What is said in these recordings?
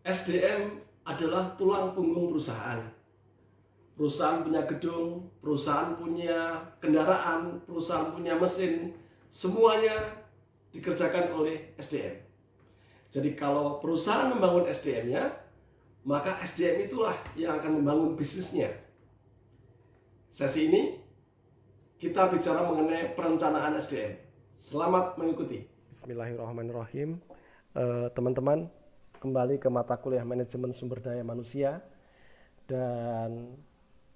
SDM adalah tulang punggung perusahaan. Perusahaan punya gedung, perusahaan punya kendaraan, perusahaan punya mesin, semuanya dikerjakan oleh SDM. Jadi kalau perusahaan membangun SDM-nya, maka SDM itulah yang akan membangun bisnisnya. Sesi ini kita bicara mengenai perencanaan SDM. Selamat mengikuti. Bismillahirrahmanirrahim. Teman-teman, kembali ke mata kuliah manajemen sumber daya manusia. Dan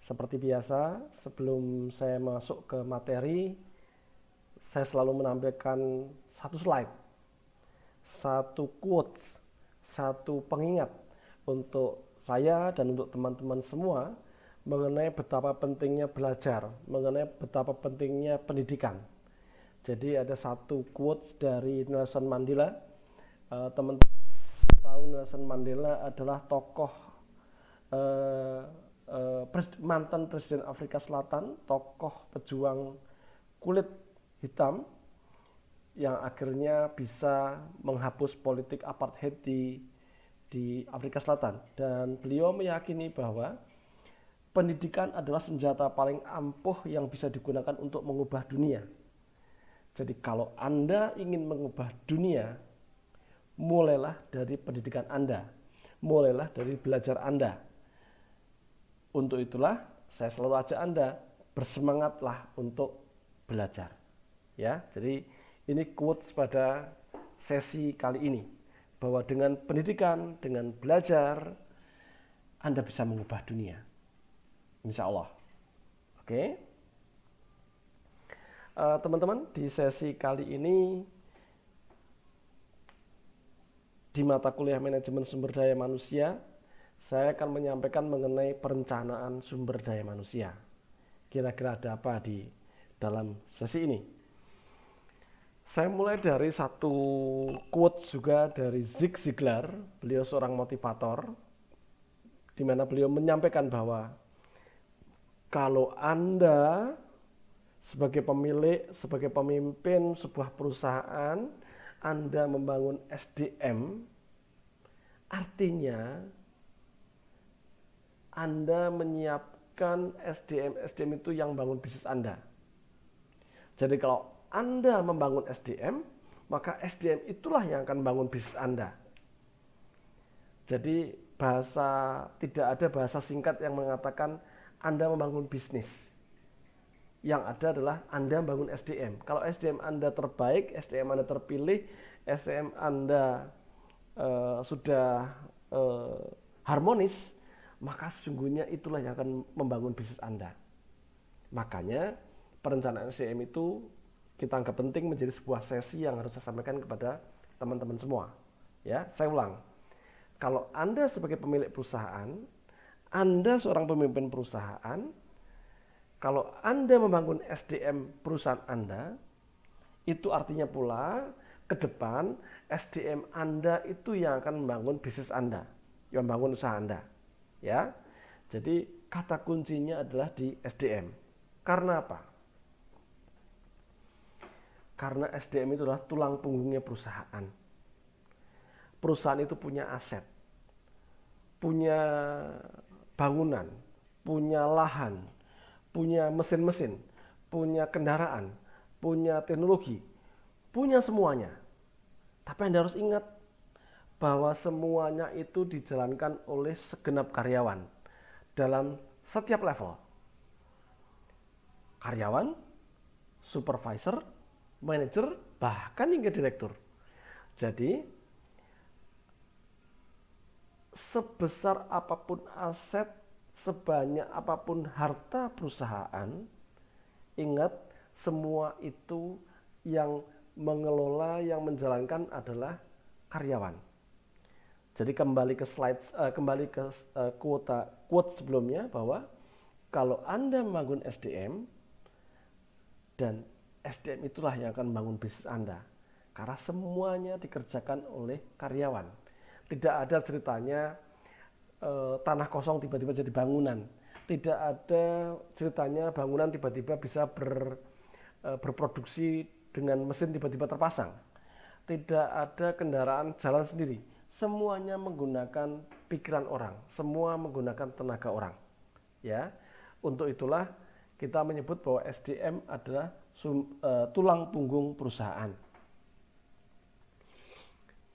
seperti biasa, sebelum saya masuk ke materi, saya selalu menampilkan satu slide, satu quotes, satu pengingat untuk saya dan untuk teman-teman semua mengenai betapa pentingnya belajar, mengenai betapa pentingnya pendidikan. Jadi ada satu quotes dari Nelson Mandela. Teman-teman tahu Nelson Mandela adalah tokoh mantan Presiden Afrika Selatan, tokoh pejuang kulit hitam yang akhirnya bisa menghapus politik apartheid di Afrika Selatan. Dan beliau meyakini bahwa pendidikan adalah senjata paling ampuh yang bisa digunakan untuk mengubah dunia. Jadi kalau Anda ingin mengubah dunia, mulailah dari pendidikan Anda, mulailah dari belajar Anda. Untuk itulah saya selalu ajak Anda bersemangatlah untuk belajar. Ya, jadi ini quotes pada sesi kali ini bahwa dengan pendidikan, dengan belajar, Anda bisa mengubah dunia. Insya Allah. Oke. Teman-teman, di sesi kali ini di mata kuliah manajemen sumber daya manusia, saya akan menyampaikan mengenai perencanaan sumber daya manusia. Kira-kira ada apa di dalam sesi ini? Saya mulai dari satu quote juga dari Zig Ziglar, beliau seorang motivator, di mana beliau menyampaikan bahwa kalau Anda sebagai pemilik, sebagai pemimpin sebuah perusahaan, Anda membangun SDM, artinya Anda menyiapkan SDM itu yang bangun bisnis Anda. Jadi kalau Anda membangun SDM, maka SDM itulah yang akan membangun bisnis Anda. Jadi tidak ada bahasa singkat yang mengatakan Anda membangun bisnis. Yang ada adalah Anda membangun SDM. Kalau SDM Anda terbaik, SDM Anda terpilih, SDM Anda sudah harmonis, maka sesungguhnya itulah yang akan membangun bisnis Anda. Makanya perencanaan SDM itu kita anggap penting menjadi sebuah sesi yang harus saya sampaikan kepada teman-teman semua. Ya, saya ulang. Kalau Anda sebagai pemilik perusahaan, Anda seorang pemimpin perusahaan, kalau Anda membangun SDM perusahaan Anda, itu artinya pula ke depan SDM Anda itu yang akan membangun bisnis Anda, yang membangun usaha Anda. Ya, jadi kata kuncinya adalah di SDM. Karena apa? Karena SDM itu adalah tulang punggungnya perusahaan. Perusahaan itu punya aset, punya bangunan, punya lahan, punya mesin-mesin, punya kendaraan, punya teknologi, punya semuanya. Tapi Anda harus ingat bahwa semuanya itu dijalankan oleh segenap karyawan dalam setiap level. Karyawan, supervisor, manajer, bahkan hingga direktur. Jadi, sebesar apapun aset, sebanyak apapun harta perusahaan, ingat semua itu yang mengelola, yang menjalankan adalah karyawan. Jadi kembali ke quote sebelumnya bahwa kalau Anda membangun SDM, dan SDM itulah yang akan membangun bisnis Anda. Karena semuanya dikerjakan oleh karyawan. Tidak ada ceritanya tanah kosong tiba-tiba jadi bangunan. Tidak ada ceritanya bangunan tiba-tiba bisa berproduksi dengan mesin tiba-tiba terpasang. Tidak ada kendaraan jalan sendiri. semuanya menggunakan pikiran orang, semua menggunakan tenaga orang. Ya, untuk itulah kita menyebut bahwa SDM adalah tulang punggung perusahaan.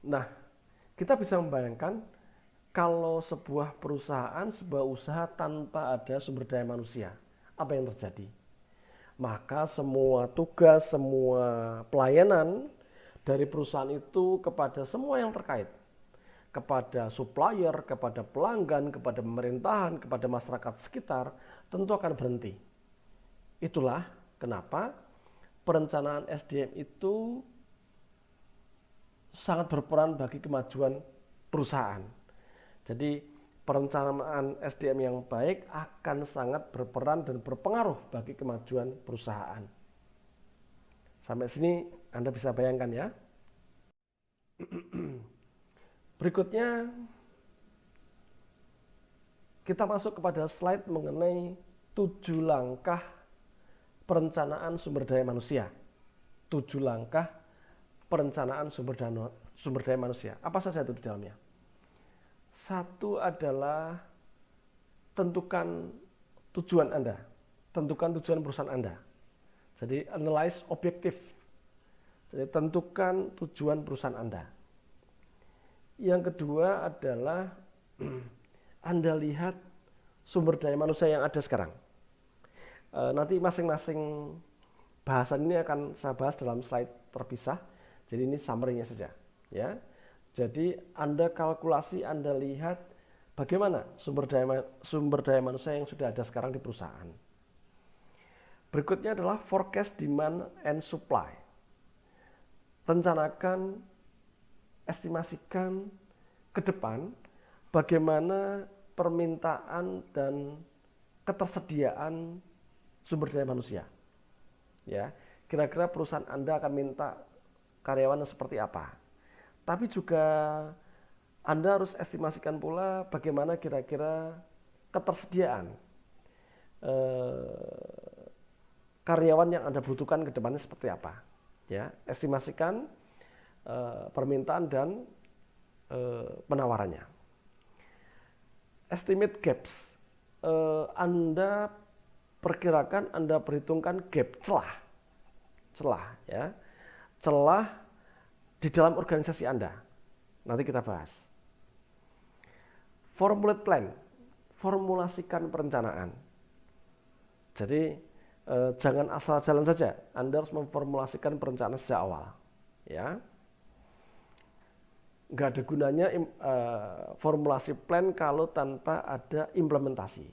Nah, kita bisa membayangkan kalau sebuah perusahaan, sebuah usaha tanpa ada sumber daya manusia, apa yang terjadi? Maka semua tugas, semua pelayanan dari perusahaan itu kepada semua yang terkait, kepada supplier, kepada pelanggan, kepada pemerintahan, kepada masyarakat sekitar, tentu akan berhenti. Itulah kenapa perencanaan SDM itu sangat berperan bagi kemajuan perusahaan. Jadi perencanaan SDM yang baik akan sangat berperan dan berpengaruh bagi kemajuan perusahaan. Sampai sini Anda bisa bayangkan ya. Berikutnya kita masuk kepada slide mengenai 7 langkah perencanaan sumber daya manusia. 7 langkah perencanaan sumber daya manusia. Apa saja itu di dalamnya? Satu adalah tentukan tujuan Anda, tentukan tujuan perusahaan Anda. Jadi analyze objektif. Jadi tentukan tujuan perusahaan Anda. Yang kedua adalah Anda lihat sumber daya manusia yang ada sekarang. Nanti masing-masing bahasan ini akan saya bahas dalam slide terpisah. Jadi ini summary-nya saja, ya. Jadi Anda kalkulasi, Anda lihat bagaimana sumber daya manusia yang sudah ada sekarang di perusahaan. Berikutnya adalah forecast demand and supply. Rencanakan, estimasikan ke depan bagaimana permintaan dan ketersediaan sumber daya manusia. Ya, kira-kira perusahaan Anda akan minta karyawan seperti apa. Tapi juga Anda harus estimasikan pula bagaimana kira-kira ketersediaan karyawan yang Anda butuhkan ke depannya seperti apa. Ya, estimasikan permintaan dan penawarannya. Estimate gaps. Anda perkirakan, Anda perhitungkan gap, celah ya. Celah di dalam organisasi Anda. Nanti kita bahas. Formulate plan, formulasikan perencanaan. Jadi jangan asal jalan saja. Anda harus memformulasikan perencanaan sejak awal. Ya, nggak ada gunanya formulasi plan kalau tanpa ada implementasi.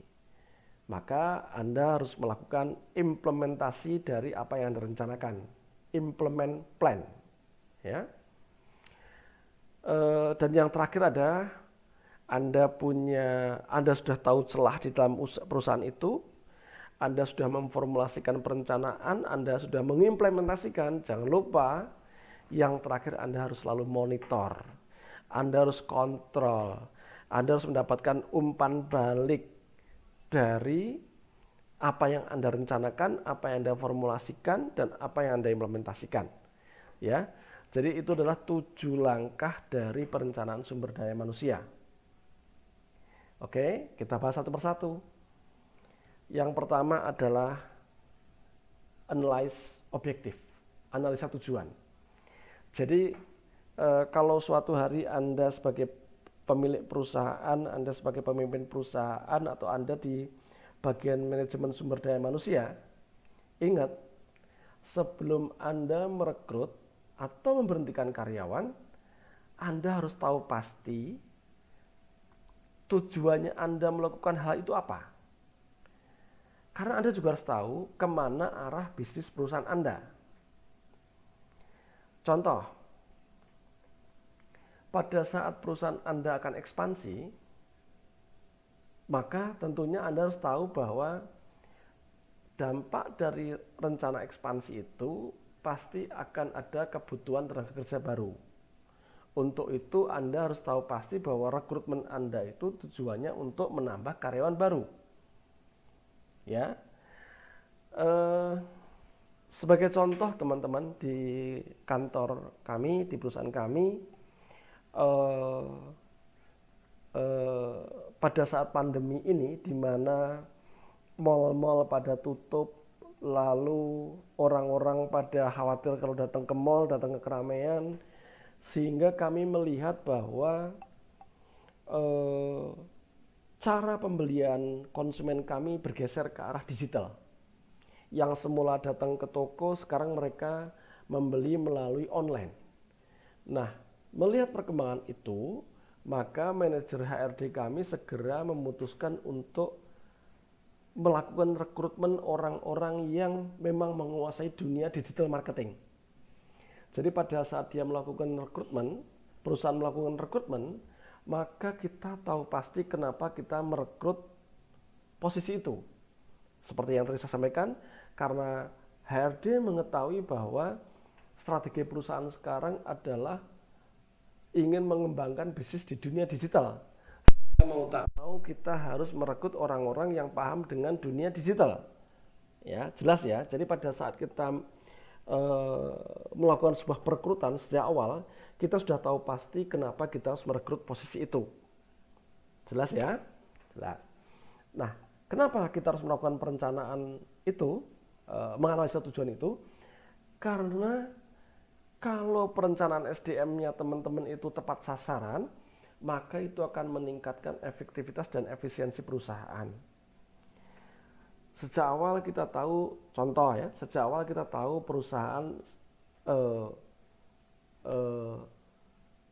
Maka Anda harus melakukan implementasi dari apa yang Anda rencanakan. Implement plan. Ya. Dan yang terakhir ada Anda sudah tahu celah di dalam perusahaan itu, Anda sudah memformulasikan perencanaan, Anda sudah mengimplementasikan. Jangan lupa yang terakhir Anda harus selalu monitor, Anda harus kontrol, Anda harus mendapatkan umpan balik dari apa yang Anda rencanakan, apa yang Anda formulasikan, dan apa yang Anda implementasikan. Ya, jadi itu adalah 7 langkah dari perencanaan sumber daya manusia. Oke, kita bahas satu persatu. Yang pertama adalah analyze objektif, analisa tujuan. Jadi kalau suatu hari Anda sebagai pemilik perusahaan, Anda sebagai pemimpin perusahaan, atau Anda di bagian manajemen sumber daya manusia, ingat, sebelum Anda merekrut atau memberhentikan karyawan, Anda harus tahu pasti tujuannya Anda melakukan hal itu apa. Karena Anda juga harus tahu kemana arah bisnis perusahaan Anda. Contoh, pada saat perusahaan Anda akan ekspansi, maka tentunya Anda harus tahu bahwa dampak dari rencana ekspansi itu pasti akan ada kebutuhan tenaga kerja baru. Untuk itu Anda harus tahu pasti bahwa rekrutmen Anda itu tujuannya untuk menambah karyawan baru. Ya, sebagai contoh teman-teman, di kantor kami, di perusahaan kami, pada saat pandemi ini di mana mal-mal pada tutup, lalu orang-orang pada khawatir kalau datang ke mal, datang ke keramaian, sehingga kami melihat bahwa eh, cara pembelian konsumen kami bergeser ke arah digital. Yang semula datang ke toko, sekarang mereka membeli melalui online. Nah, melihat perkembangan itu, maka manajer HRD kami segera memutuskan untuk melakukan rekrutmen orang-orang yang memang menguasai dunia digital marketing. Jadi pada saat dia melakukan rekrutmen, perusahaan melakukan rekrutmen, maka kita tahu pasti kenapa kita merekrut posisi itu. Seperti yang tadi saya sampaikan, karena HRD mengetahui bahwa strategi perusahaan sekarang adalah ingin mengembangkan bisnis di dunia digital. Mau tak mau kita harus merekrut orang-orang yang paham dengan dunia digital. Ya, jelas ya. Jadi pada saat kita melakukan sebuah perekrutan sejak awal, kita sudah tahu pasti kenapa kita harus merekrut posisi itu. Jelas ya? Jelas. Nah, kenapa kita harus melakukan perencanaan itu, menganalisa tujuan itu? Karena kalau perencanaan SDM-nya teman-teman itu tepat sasaran, maka itu akan meningkatkan efektivitas dan efisiensi perusahaan. Sejak awal kita tahu, contoh ya, sejak awal kita tahu perusahaan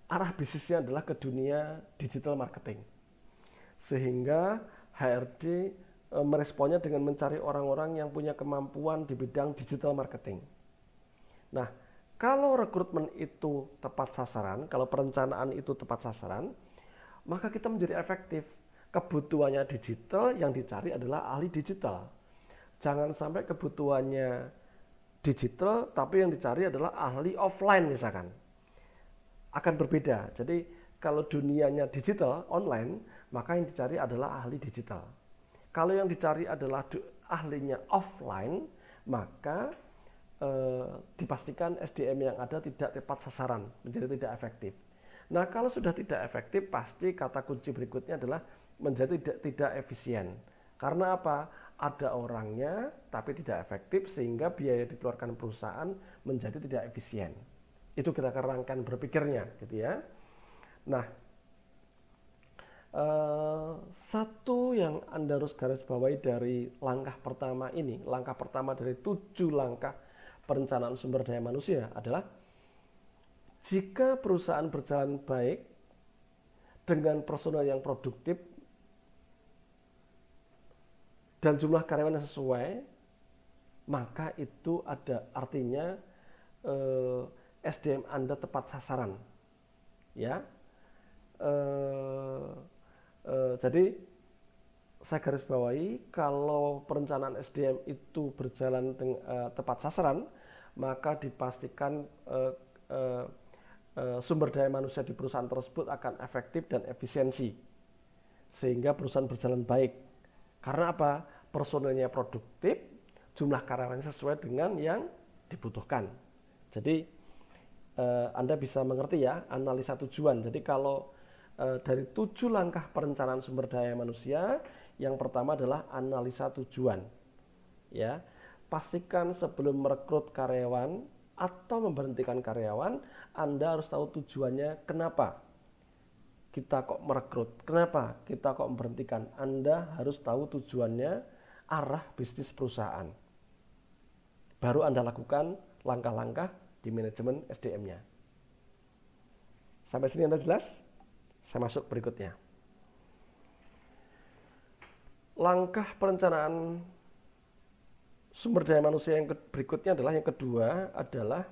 arah bisnisnya adalah ke dunia digital marketing. Sehingga HRD meresponnya dengan mencari orang-orang yang punya kemampuan di bidang digital marketing. Nah, kalau rekrutmen itu tepat sasaran, kalau perencanaan itu tepat sasaran, maka kita menjadi efektif. Kebutuhannya digital, yang dicari adalah ahli digital. Jangan sampai kebutuhannya digital, tapi yang dicari adalah ahli offline misalkan. Akan berbeda. Jadi kalau dunianya digital, online, maka yang dicari adalah ahli digital. Kalau yang dicari adalah ahlinya offline, maka dipastikan SDM yang ada tidak tepat sasaran, menjadi tidak efektif. Nah, kalau sudah tidak efektif, pasti kata kunci berikutnya adalah menjadi tidak efisien. Karena apa? Ada orangnya tapi tidak efektif, sehingga biaya dikeluarkan perusahaan menjadi tidak efisien. Itu kita kerangkan berpikirnya, gitu ya. Nah, satu yang Anda harus garis bawahi dari langkah pertama ini, langkah pertama dari 7 langkah perencanaan sumber daya manusia adalah jika perusahaan berjalan baik dengan personel yang produktif dan jumlah karyawan yang sesuai, maka itu ada artinya SDM Anda tepat sasaran. Ya, jadi saya garis bawahi, kalau perencanaan SDM itu berjalan tepat sasaran, maka dipastikan sumber daya manusia di perusahaan tersebut akan efektif dan efisiensi, sehingga perusahaan berjalan baik. Karena apa? Personelnya produktif, jumlah karyawannya sesuai dengan yang dibutuhkan. Jadi Anda bisa mengerti ya, analisa tujuan. Jadi kalau dari 7 langkah perencanaan sumber daya manusia, yang pertama adalah analisa tujuan. Ya, pastikan sebelum merekrut karyawan atau memberhentikan karyawan, Anda harus tahu tujuannya, kenapa kita kok merekrut, kenapa kita kok memberhentikan. Anda harus tahu tujuannya, arah bisnis perusahaan. Baru Anda lakukan langkah-langkah di manajemen SDM-nya. Sampai sini Anda jelas? Saya masuk berikutnya. Langkah perencanaan sumber daya manusia yang berikutnya adalah, yang kedua adalah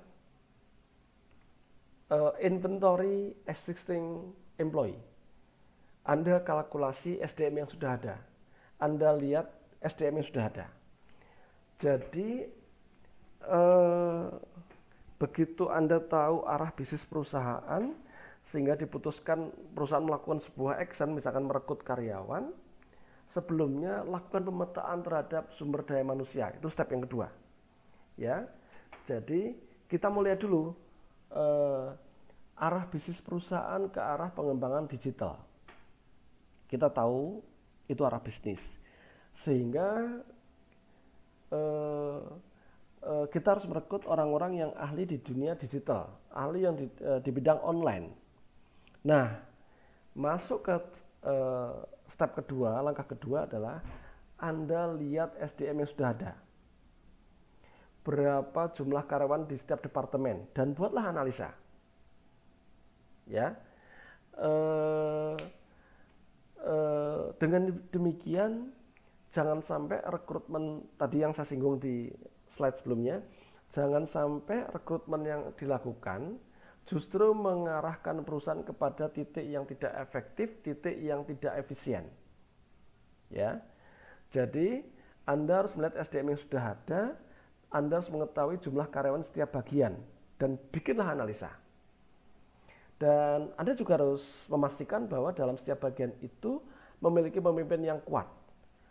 inventory existing employee. Anda kalkulasi SDM yang sudah ada. Anda lihat SDM yang sudah ada. Jadi begitu Anda tahu arah bisnis perusahaan, sehingga diputuskan perusahaan melakukan sebuah action, misalkan merekrut karyawan, sebelumnya lakukan pemetaan terhadap sumber daya manusia. Itu step yang kedua. Ya, jadi kita mau lihat dulu arah bisnis perusahaan ke arah pengembangan digital. kita tahu itu arah bisnis, sehingga kita harus merekrut orang-orang yang ahli di dunia digital, ahli yang di bidang online. Nah, masuk ke step kedua, langkah kedua adalah Anda lihat SDM yang sudah ada. Berapa jumlah karyawan di setiap departemen dan buatlah analisa. Ya, dengan demikian jangan sampai rekrutmen tadi yang saya singgung di slide sebelumnya, jangan sampai rekrutmen yang dilakukan justru mengarahkan perusahaan kepada titik yang tidak efektif, titik yang tidak efisien. Ya, jadi Anda harus melihat SDM yang sudah ada, Anda harus mengetahui jumlah karyawan setiap bagian dan bikinlah analisa. Dan Anda juga harus memastikan bahwa dalam setiap bagian itu memiliki pemimpin yang kuat,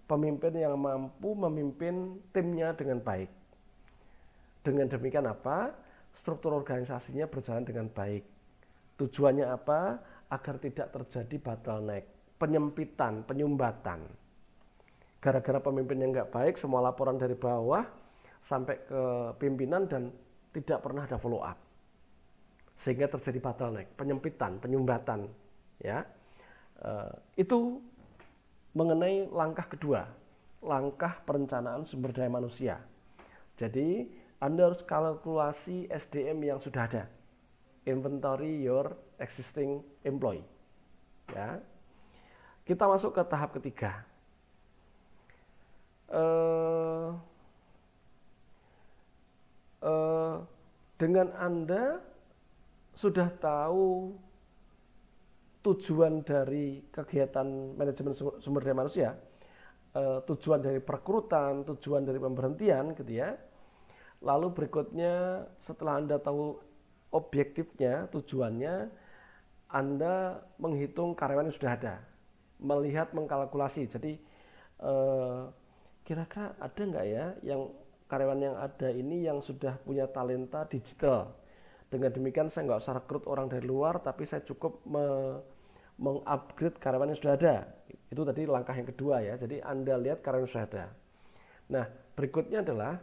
pemimpin yang mampu memimpin timnya dengan baik. Dengan demikian apa? Struktur organisasinya berjalan dengan baik. Tujuannya apa? Agar tidak terjadi bottleneck, penyempitan, penyumbatan. Gara-gara pemimpin yang nggak baik, semua laporan dari bawah sampai ke pimpinan dan tidak pernah ada follow up. Sehingga terjadi bottleneck, penyempitan, penyumbatan, ya. Itu mengenai langkah kedua, langkah perencanaan sumber daya manusia. Jadi Anda harus kalkulasi SDM yang sudah ada, inventory your existing employee. Ya, kita masuk ke tahap ketiga. Dengan Anda sudah tahu tujuan dari kegiatan manajemen sumber daya manusia, tujuan dari perekrutan, tujuan dari pemberhentian gitu ya. Lalu berikutnya setelah Anda tahu objektifnya, tujuannya, Anda menghitung karyawan yang sudah ada, melihat, mengkalkulasi. Jadi kira-kira ada nggak ya yang karyawan yang ada ini yang sudah punya talenta digital. Dengan demikian saya nggak usah rekrut orang dari luar, tapi saya cukup mengupgrade karyawan yang sudah ada. Itu tadi langkah yang kedua ya. Jadi Anda lihat karyawan yang sudah ada. Nah, berikutnya adalah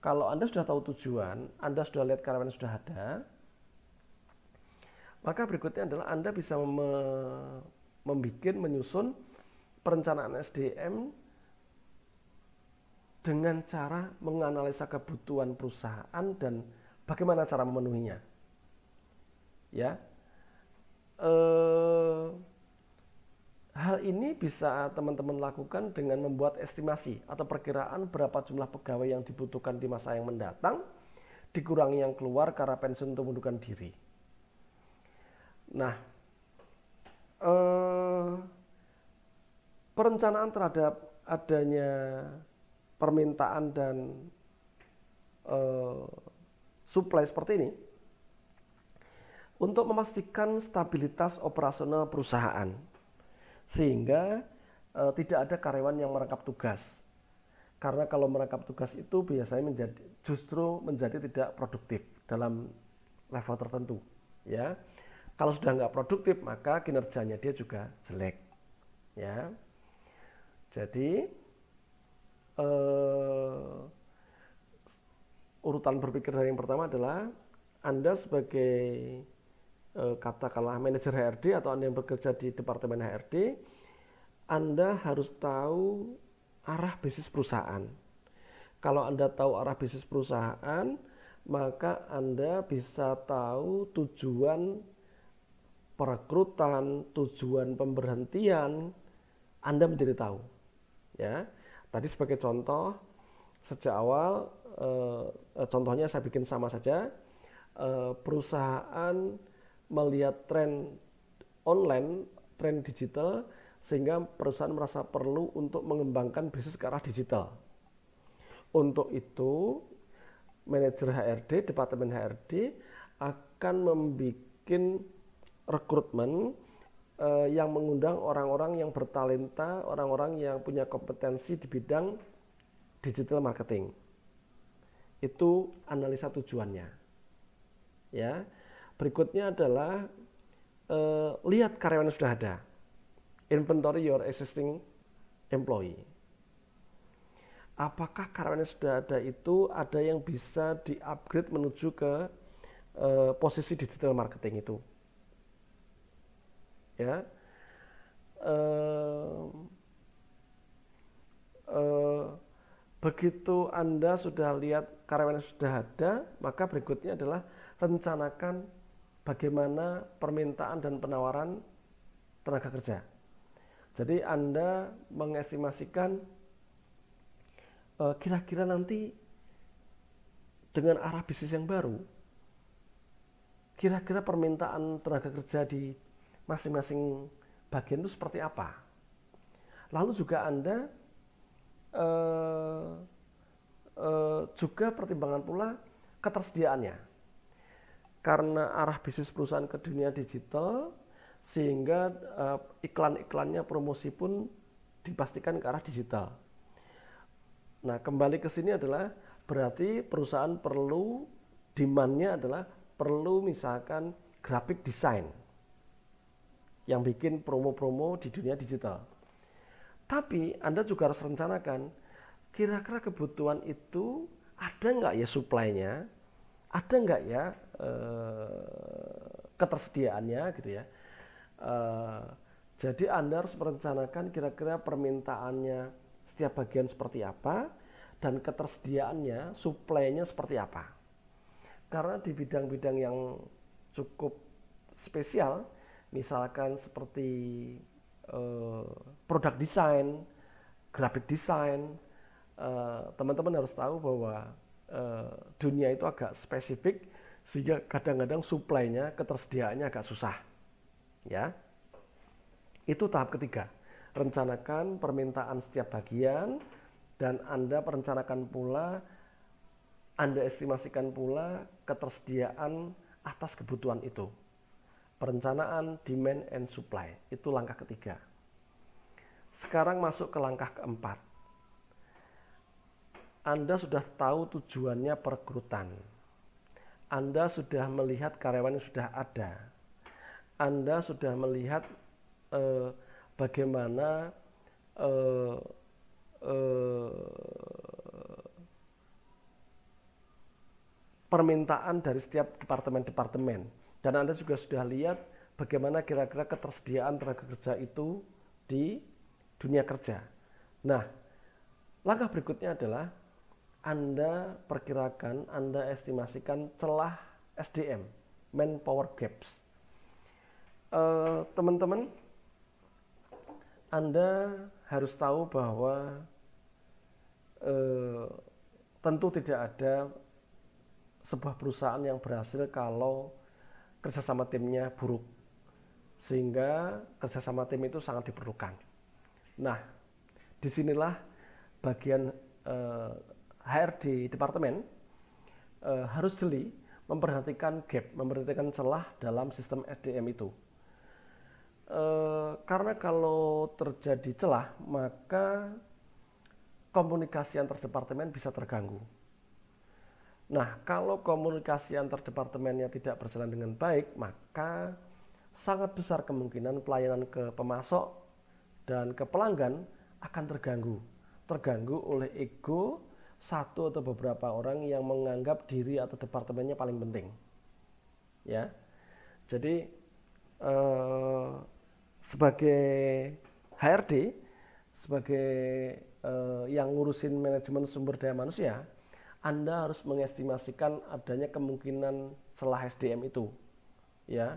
kalau Anda sudah tahu tujuan, Anda sudah lihat karyawan yang sudah ada, maka berikutnya adalah Anda bisa menyusun perencanaan SDM dengan cara menganalisa kebutuhan perusahaan dan bagaimana cara memenuhinya. Ya, hal ini bisa teman-teman lakukan dengan membuat estimasi atau perkiraan berapa jumlah pegawai yang dibutuhkan di masa yang mendatang, dikurangi yang keluar karena pensiun untuk mengundurkan diri. Nah, perencanaan terhadap adanya permintaan dan supply seperti ini untuk memastikan stabilitas operasional perusahaan, sehingga tidak ada karyawan yang merangkap tugas. Karena kalau merangkap tugas itu biasanya justru menjadi tidak produktif dalam level tertentu. Ya, kalau sudah nggak produktif maka kinerjanya dia juga jelek. Ya, jadi urutan berpikir dari yang pertama adalah Anda sebagai katakanlah manajer HRD atau Anda yang bekerja di departemen HRD, Anda harus tahu arah bisnis perusahaan. Kalau Anda tahu arah bisnis perusahaan, maka Anda bisa tahu tujuan perekrutan, tujuan pemberhentian, Anda menjadi tahu. Ya, tadi sebagai contoh, sejak awal, contohnya saya bikin sama saja, perusahaan melihat tren online, tren digital, sehingga perusahaan merasa perlu untuk mengembangkan bisnis ke arah digital. Untuk itu, manajer HRD, departemen HRD akan membuat rekrutmen yang mengundang orang-orang yang bertalenta, orang-orang yang punya kompetensi di bidang digital marketing. Itu analisa tujuannya. Ya. Berikutnya adalah lihat karyawan yang sudah ada, inventory your existing employee. Apakah karyawan yang sudah ada itu ada yang bisa di-upgrade menuju ke posisi digital marketing itu? Ya, begitu Anda sudah lihat karyawan yang sudah ada, maka berikutnya adalah rencanakan bagaimana permintaan dan penawaran tenaga kerja. Jadi Anda mengestimasikan kira-kira nanti dengan arah bisnis yang baru, kira-kira permintaan tenaga kerja di masing-masing bagian itu seperti apa. Lalu juga Anda juga pertimbangan pula ketersediaannya. Karena arah bisnis perusahaan ke dunia digital, sehingga iklan-iklannya, promosi pun dipastikan ke arah digital. Nah, kembali ke sini adalah berarti perusahaan perlu, demand-nya adalah perlu misalkan graphic design yang bikin promo-promo di dunia digital. Tapi Anda juga harus rencanakan kira-kira kebutuhan itu ada nggak ya supply-nya, ada nggak ya ketersediaannya gitu ya. Jadi Anda harus merencanakan kira-kira permintaannya setiap bagian seperti apa dan ketersediaannya, supply-nya seperti apa. Karena di bidang-bidang yang cukup spesial, misalkan seperti product design, graphic design, teman-teman harus tahu bahwa dunia itu agak spesifik sehingga kadang-kadang supply-nya, ketersediaannya agak susah. Ya. Itu tahap ketiga. Rencanakan permintaan setiap bagian dan Anda merencanakan pula, Anda estimasikan pula ketersediaan atas kebutuhan itu. Perencanaan demand and supply, itu langkah ketiga. Sekarang masuk ke langkah keempat. Anda sudah tahu tujuannya perekrutan. Anda sudah melihat karyawan yang sudah ada. Anda sudah melihat bagaimana permintaan dari setiap departemen-departemen. Dan Anda juga sudah lihat bagaimana kira-kira ketersediaan tenaga kerja itu di dunia kerja. Nah, langkah berikutnya adalah Anda perkirakan, Anda estimasikan celah SDM, manpower gaps. Teman-teman, Anda harus tahu bahwa tentu tidak ada sebuah perusahaan yang berhasil kalau kerjasama timnya buruk, sehingga kerjasama tim itu sangat diperlukan. Nah, disinilah bagian HRD departemen harus jeli memperhatikan gap, memperhatikan celah dalam sistem SDM itu. Karena kalau terjadi celah, maka komunikasi antar departemen bisa terganggu. Nah, kalau komunikasi antar departemennya tidak berjalan dengan baik, maka sangat besar kemungkinan pelayanan ke pemasok dan ke pelanggan akan terganggu. Terganggu oleh ego satu atau beberapa orang yang menganggap diri atau departemennya paling penting. Ya, jadi sebagai HRD, sebagai yang ngurusin manajemen sumber daya manusia, Anda harus mengestimasikan adanya kemungkinan celah SDM itu. Ya,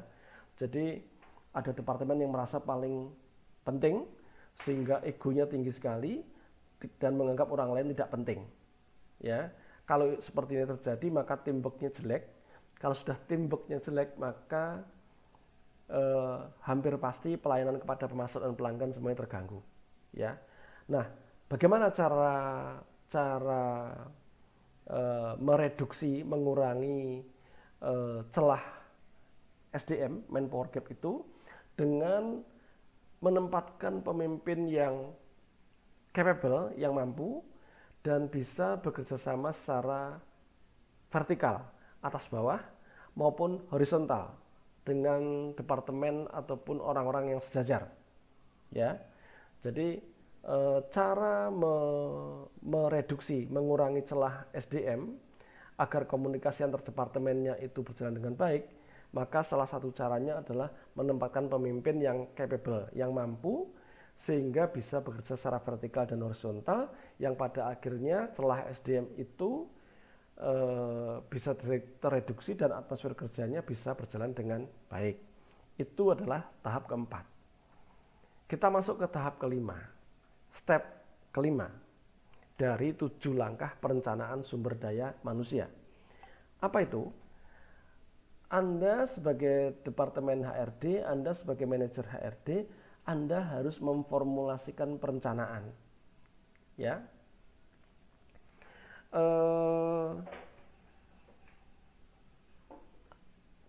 jadi ada departemen yang merasa paling penting sehingga egonya tinggi sekali dan menganggap orang lain tidak penting. Ya, kalau seperti ini terjadi maka teamworknya jelek. Kalau sudah teamworknya jelek maka hampir pasti pelayanan kepada pemasok dan pelanggan semuanya terganggu. Ya, nah bagaimana cara mereduksi, mengurangi celah SDM, manpower gap itu dengan menempatkan pemimpin yang capable, yang mampu dan bisa bekerja sama secara vertikal, atas bawah maupun horizontal dengan departemen ataupun orang-orang yang sejajar. ya. Jadi cara mereduksi, mengurangi celah SDM agar komunikasi antar departemennya itu berjalan dengan baik, maka salah satu caranya adalah menempatkan pemimpin yang capable, yang mampu, sehingga bisa bekerja secara vertikal dan horizontal, yang pada akhirnya celah SDM itu bisa tereduksi dan atmosfer kerjanya bisa berjalan dengan baik. Itu adalah tahap keempat. Kita masuk ke tahap kelima, step kelima dari 7 langkah perencanaan sumber daya manusia. Apa itu? Anda sebagai departemen HRD, Anda sebagai manajer HRD, Anda harus memformulasikan perencanaan. Ya,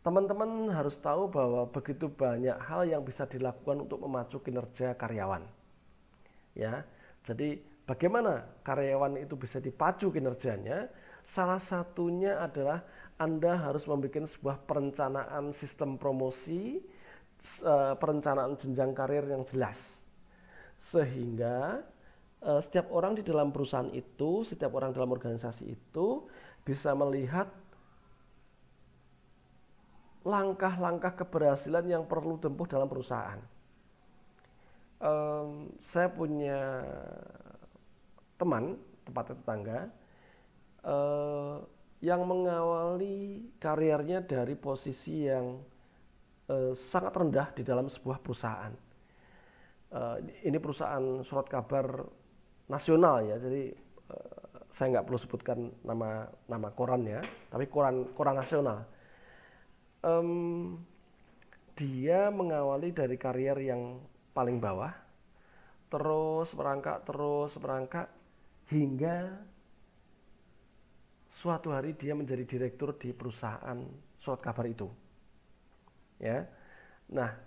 teman-teman harus tahu bahwa begitu banyak hal yang bisa dilakukan untuk memacu kinerja karyawan. Ya, jadi bagaimana karyawan itu bisa dipacu kinerjanya? Salah satunya adalah Anda harus membuat sebuah perencanaan sistem promosi, perencanaan jenjang karir yang jelas. Sehingga setiap orang di dalam perusahaan itu, setiap orang dalam organisasi itu bisa melihat langkah-langkah keberhasilan yang perlu tempuh dalam perusahaan. Saya punya teman, tepatnya tetangga, yang mengawali karirnya dari posisi yang sangat rendah di dalam sebuah perusahaan. Ini perusahaan surat kabar nasional ya, jadi saya nggak perlu sebutkan nama korannya, tapi koran nasional. Dia mengawali dari karier yang paling bawah, terus merangkak hingga suatu hari dia menjadi direktur di perusahaan surat kabar itu. Ya, nah,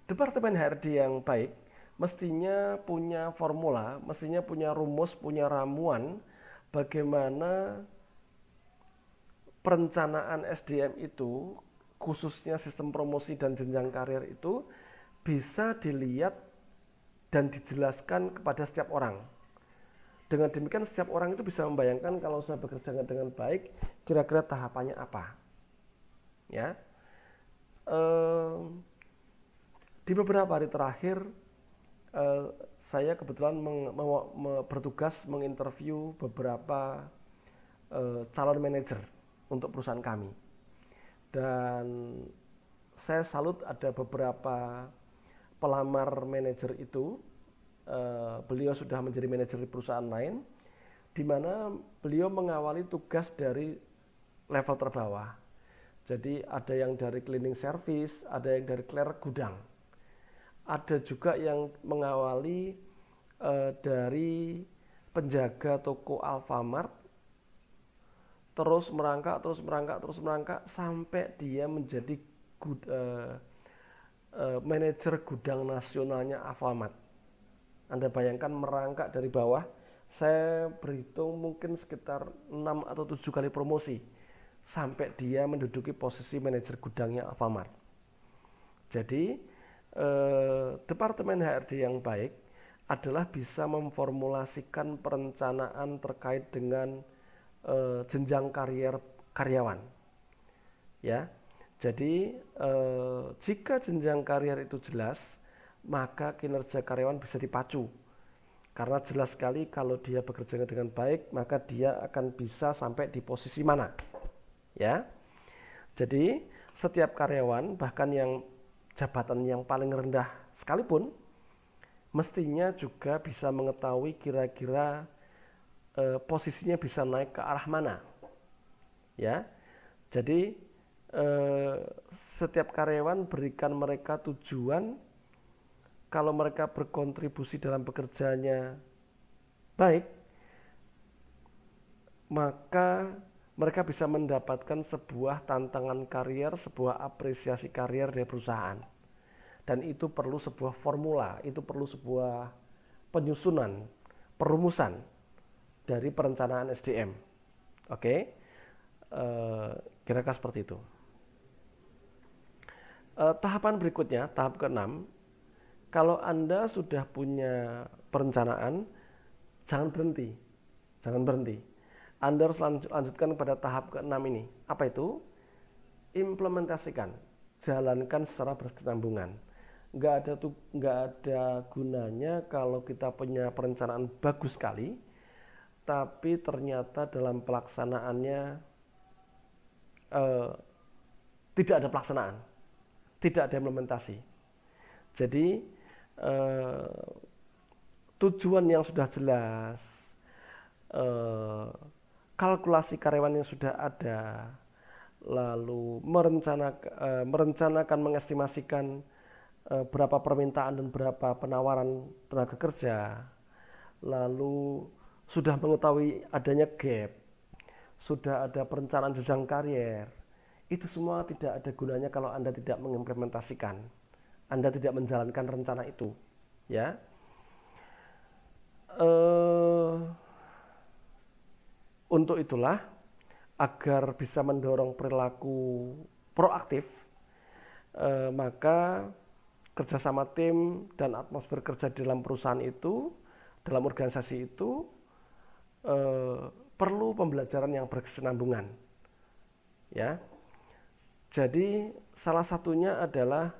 departemen HRD yang baik mestinya punya formula, mestinya punya rumus, punya ramuan bagaimana perencanaan SDM itu, khususnya sistem promosi dan jenjang karir itu bisa dilihat dan dijelaskan kepada setiap orang. Dengan demikian setiap orang itu bisa membayangkan kalau saya bekerja dengan baik, kira-kira tahapannya apa. Ya, di beberapa hari terakhir saya kebetulan bertugas menginterview beberapa calon manajer untuk perusahaan kami, dan saya salut ada beberapa pelamar manajer itu. Beliau sudah menjadi manajer di perusahaan lain, di mana beliau mengawali tugas dari level terbawah. Jadi ada yang dari cleaning service, ada yang dari clerk gudang, ada juga yang mengawali dari penjaga toko Alfamart, terus merangkak sampai dia menjadi manajer gudang nasionalnya Alfamart. Anda bayangkan merangkak dari bawah, saya berhitung mungkin sekitar 6 atau 7 kali promosi sampai dia menduduki posisi manajer gudangnya Alfamart. Jadi departemen HRD yang baik adalah bisa memformulasikan perencanaan terkait dengan jenjang karier karyawan. Ya, jadi jika jenjang karier itu jelas, maka kinerja karyawan bisa dipacu. Karena jelas sekali kalau dia bekerja dengan baik, maka dia akan bisa sampai di posisi mana. Ya. Jadi, setiap karyawan bahkan yang jabatan yang paling rendah sekalipun mestinya juga bisa mengetahui kira-kira posisinya bisa naik ke arah mana. Ya. Jadi, setiap karyawan berikan mereka tujuan. Kalau mereka berkontribusi dalam pekerjaannya baik, maka mereka bisa mendapatkan sebuah tantangan karier, sebuah apresiasi karier dari perusahaan. Dan itu perlu sebuah formula, itu perlu sebuah penyusunan, perumusan dari perencanaan SDM. Oke, kira-kira seperti itu. Tahapan berikutnya, tahap ke-6, kalau Anda sudah punya perencanaan, jangan berhenti. Jangan berhenti. Anda harus lanjutkan pada tahap ke-6 ini. Apa itu? Implementasikan. Jalankan secara berkesinambungan. Nggak ada gunanya kalau kita punya perencanaan bagus sekali, tapi ternyata dalam pelaksanaannya eh, tidak ada pelaksanaan, tidak ada implementasi. Jadi eh, tujuan yang sudah jelas, eh, kalkulasi karyawan yang sudah ada, lalu merencanakan, mengestimasikan berapa permintaan dan berapa penawaran tenaga kerja, lalu sudah mengetahui adanya gap, sudah ada perencanaan jenjang karier. Itu semua tidak ada gunanya kalau Anda tidak mengimplementasikan, Anda tidak menjalankan rencana itu, ya. Untuk itulah, agar bisa mendorong perilaku proaktif, maka kerjasama tim dan atmosfer kerja di dalam perusahaan itu, dalam organisasi itu, perlu pembelajaran yang berkesinambungan, ya. Jadi salah satunya adalah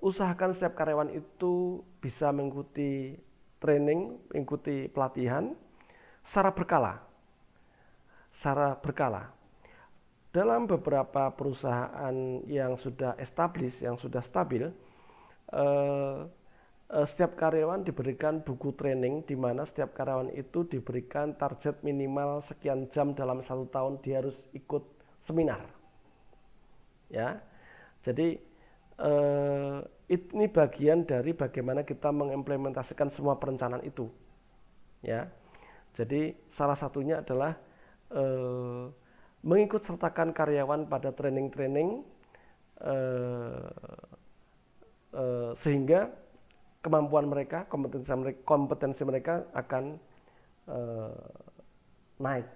usahakan setiap karyawan itu bisa mengikuti training, mengikuti pelatihan secara berkala. Dalam beberapa perusahaan yang sudah established, yang sudah stabil, setiap karyawan diberikan buku training, di mana setiap karyawan itu diberikan target minimal sekian jam dalam 1 tahun dia harus ikut seminar, ya. Jadi ini bagian dari bagaimana kita mengimplementasikan semua perencanaan itu, ya. Jadi salah satunya adalah mengikut sertakan karyawan pada training-training sehingga kemampuan mereka, kompetensi mereka akan naik,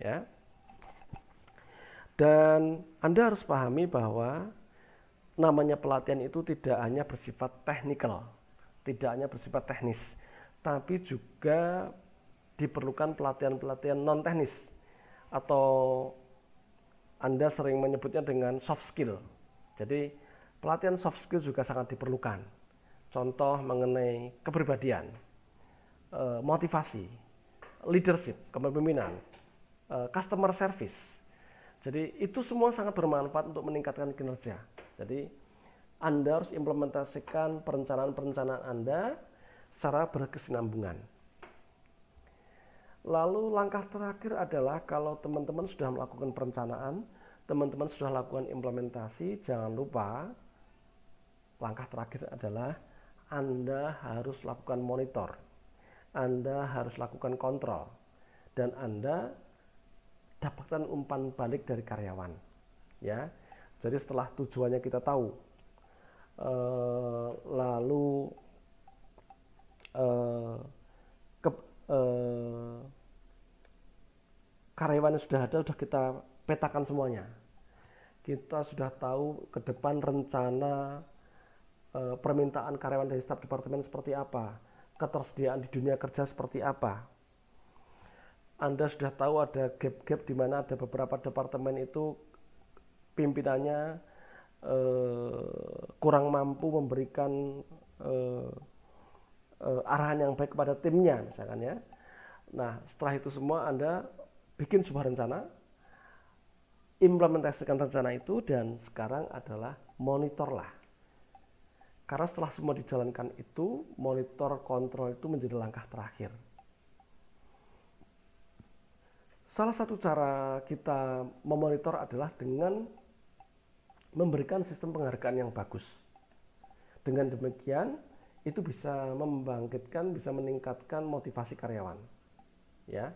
ya. Dan Anda harus pahami bahwa namanya pelatihan itu tidak hanya bersifat teknikal, tidak hanya bersifat teknis, tapi juga diperlukan pelatihan-pelatihan non teknis, atau Anda sering menyebutnya dengan soft skill. Jadi pelatihan soft skill juga sangat diperlukan. Contoh mengenai kepribadian, motivasi, leadership, kepemimpinan, customer service. Jadi itu semua sangat bermanfaat untuk meningkatkan kinerja. Jadi Anda harus implementasikan perencanaan-perencanaan Anda secara berkesinambungan. Lalu langkah terakhir adalah kalau teman-teman sudah melakukan perencanaan, teman-teman sudah lakukan implementasi, jangan lupa langkah terakhir adalah Anda harus lakukan monitor, Anda harus lakukan kontrol, dan Anda dapatkan umpan balik dari karyawan, ya. Jadi setelah tujuannya kita tahu, lalu karyawan yang sudah ada sudah kita petakan semuanya. Kita sudah tahu ke depan rencana permintaan karyawan dari staf departemen seperti apa, ketersediaan di dunia kerja seperti apa. Anda sudah tahu ada gap-gap di mana ada beberapa departemen itu pimpinannya kurang mampu memberikan arahan yang baik kepada timnya, misalkan, ya. Nah, setelah itu semua Anda bikin sebuah rencana, implementasikan rencana itu, dan sekarang adalah monitorlah. Karena setelah semua dijalankan itu, monitor kontrol itu menjadi langkah terakhir. Salah satu cara kita memonitor adalah dengan memberikan sistem penghargaan yang bagus. Dengan demikian, itu bisa membangkitkan, bisa meningkatkan motivasi karyawan, ya.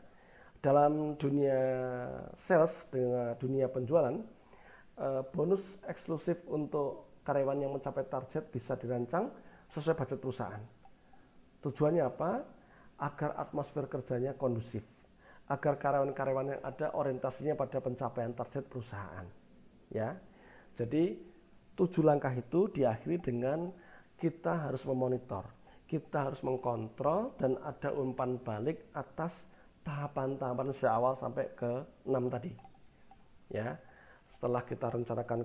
Dalam dunia sales, dengan dunia penjualan, bonus eksklusif untuk karyawan yang mencapai target bisa dirancang sesuai budget perusahaan. Tujuannya apa? Agar atmosfer kerjanya kondusif, agar karyawan-karyawan yang ada orientasinya pada pencapaian target perusahaan, ya. Jadi 7 langkah itu diakhiri dengan kita harus memonitor, kita harus mengkontrol, dan ada umpan balik atas tahapan-tahapan sejak awal sampai ke 6 tadi. Ya, setelah kita rencanakan,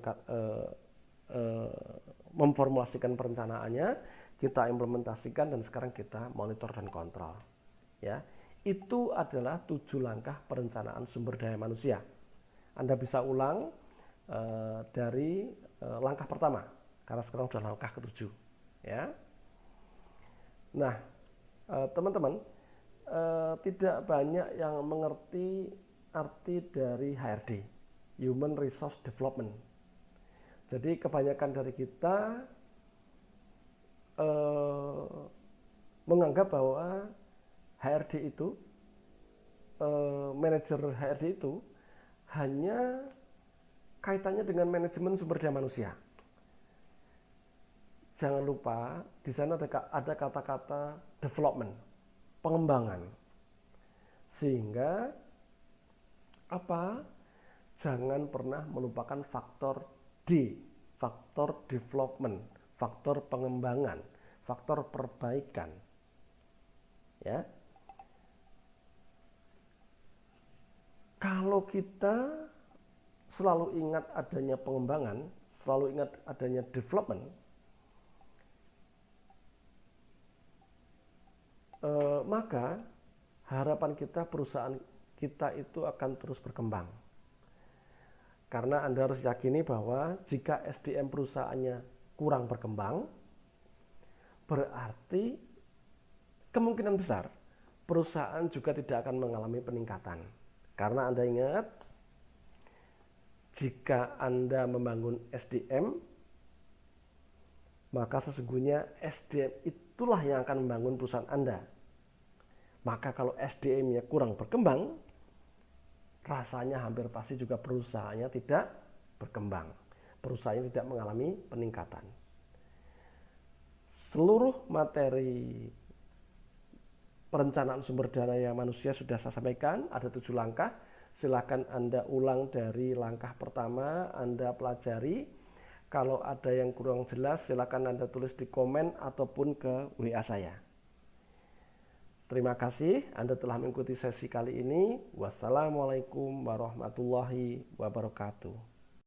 memformulasikan perencanaannya, kita implementasikan, dan sekarang kita monitor dan kontrol. Ya, itu adalah 7 langkah perencanaan sumber daya manusia. Anda bisa ulang dari langkah pertama, karena sekarang sudah langkah ke-7. Ya. Nah, teman-teman, tidak banyak yang mengerti arti dari HRD, Human Resource Development. Jadi kebanyakan dari kita menganggap bahwa HRD itu, manajer HRD itu hanya kaitannya dengan manajemen sumber daya manusia. Jangan lupa di sana ada kata-kata development, pengembangan. Sehingga jangan pernah melupakan faktor D, faktor development, faktor pengembangan, faktor perbaikan. Ya. Kalau kita selalu ingat adanya pengembangan, selalu ingat adanya development, maka harapan kita, perusahaan kita itu akan terus berkembang. Karena Anda harus yakini bahwa jika SDM perusahaannya kurang berkembang, berarti kemungkinan besar perusahaan juga tidak akan mengalami peningkatan. Karena Anda ingat, jika Anda membangun SDM, maka sesungguhnya SDM itulah yang akan membangun perusahaan Anda. Maka kalau SDM-nya kurang berkembang, rasanya hampir pasti juga perusahaannya tidak berkembang. Perusahaannya tidak mengalami peningkatan. Seluruh materi perencanaan sumber daya manusia sudah saya sampaikan, ada 7 langkah. Silakan Anda ulang dari langkah pertama, Anda pelajari. Kalau ada yang kurang jelas, silakan Anda tulis di komen ataupun ke WA saya. Terima kasih Anda telah mengikuti sesi kali ini. Wassalamualaikum warahmatullahi wabarakatuh.